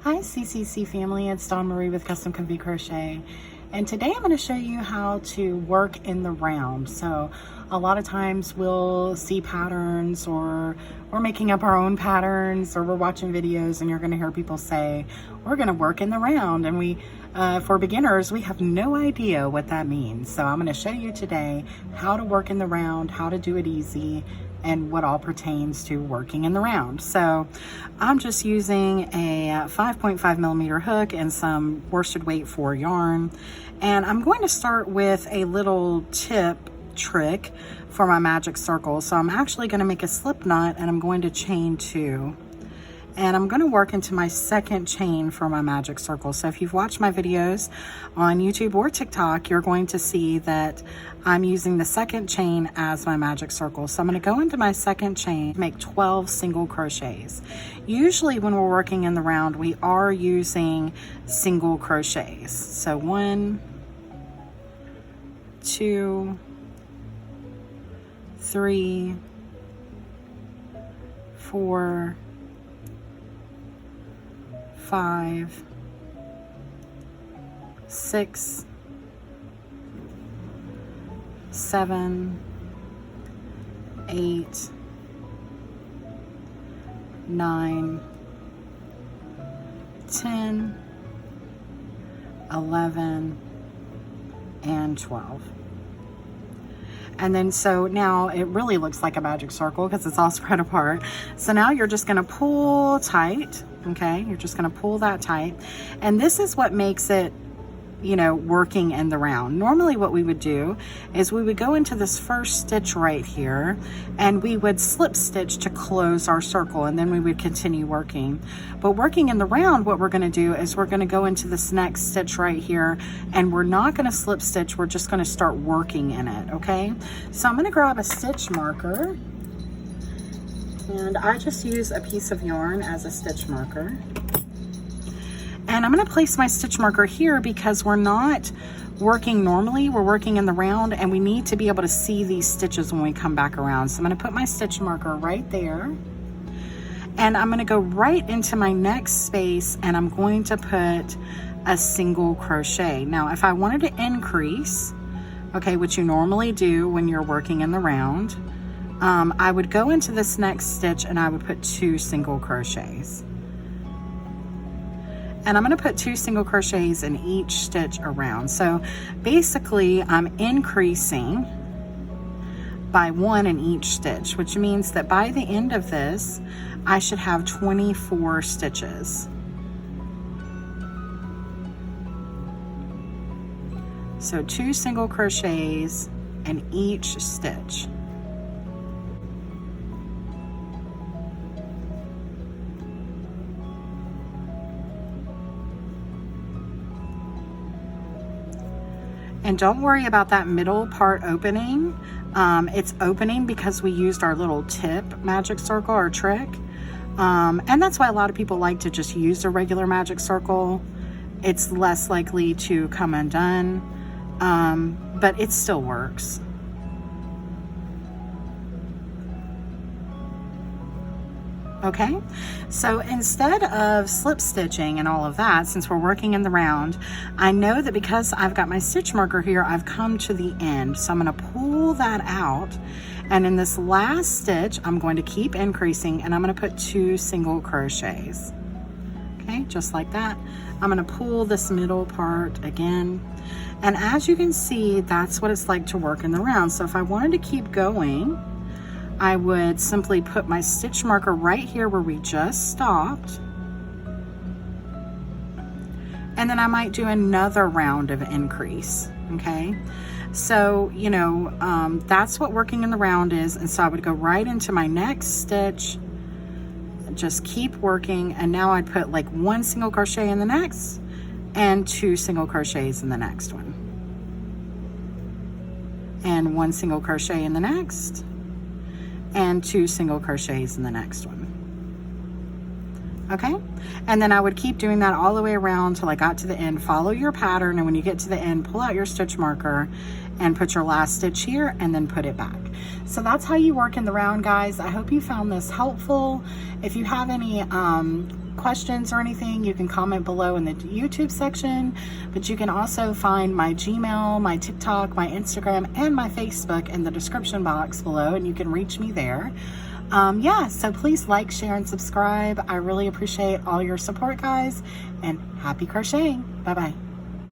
Hi CCC family, it's Dawn Marie with Custom Comfy Crochet, and today I'm going to show you how to work in the round. So a lot of times we'll see patterns, or we're making up our own patterns, or we're watching videos and you're going to hear people say we're going to work in the round, and we for beginners we have no idea what that means. So I'm going to show you today how to work in the round, how to do it easy, and what all pertains to working in the round. So I'm just using a 5.5 millimeter hook and some worsted weight 4 yarn, and I'm going to start with a little tip trick for my magic circle. So I'm actually going to make a slip knot, and I'm going to chain 2, and I'm going to work into my second chain for my magic circle. So if you've watched my videos on YouTube or TikTok, you're going to see that I'm using the second chain as my magic circle. So I'm going to go into my second chain, make 12 single crochets. Usually when we're working in the round, we are using single crochets. So 1, 2, 3, 4, 5, 6, 7, 8, 9, 10, 11, and 12. And then so now it really looks like a magic circle because it's all spread apart. So now you're just going to pull tight. Okay, you're just going to pull that tight, and this is what makes it, you know, working in the round. Normally what we would do is we would go into this first stitch right here, and we would slip stitch to close our circle, and then we would continue working. But working in the round, what we're going to do is we're going to go into this next stitch right here, and we're not going to slip stitch, we're just going to start working in it. Okay, so I'm going to grab a stitch marker, and I just use a piece of yarn as a stitch marker. And I'm going to place my stitch marker here because we're not working normally, we're working in the round, and we need to be able to see these stitches when we come back around. So I'm going to put my stitch marker right there, and I'm going to go right into my next space, and I'm going to put a single crochet. Now if I wanted to increase, okay, which you normally do when you're working in the round, I would go into this next stitch and I would put 2 single crochets. And I'm going to put 2 single crochets in each stitch around. So basically I'm increasing by 1 in each stitch, which means that by the end of this, I should have 24 stitches. So 2 single crochets in each stitch. And don't worry about that middle part opening. It's opening because we used our little tip magic circle or trick. And that's why a lot of people like to just use a regular magic circle. It's less likely to come undone, but it still works. Okay, so instead of slip stitching and all of that, since we're working in the round, I know that because I've got my stitch marker here, I've come to the end. So I'm going to pull that out, and in this last stitch, I'm going to keep increasing, and I'm going to put 2 single crochets. Okay, just like that. I'm going to pull this middle part again, and as you can see, that's what it's like to work in the round. So if I wanted to keep going, I would simply put my stitch marker right here where we just stopped, and then I might do another round of increase. Okay, so you know, that's what working in the round is. And so I would go right into my next stitch, just keep working, and now I'd put like 1 single crochet in the next and 2 single crochets in the next one, and 1 single crochet in the next, and 2 single crochets in the next one. Okay, and then I would keep doing that all the way around till I got to the end. Follow your pattern, and when you get to the end, pull out your stitch marker and put your last stitch here, and then put it back. So that's how you work in the round, guys. I hope you found this helpful. If you have any questions or anything, you can comment below in the YouTube section, but you can also find my Gmail, my TikTok, my Instagram, and my Facebook in the description box below, and you can reach me there. Yeah, so please like, share, and subscribe. I really appreciate all your support, guys, and happy crocheting. Bye-bye.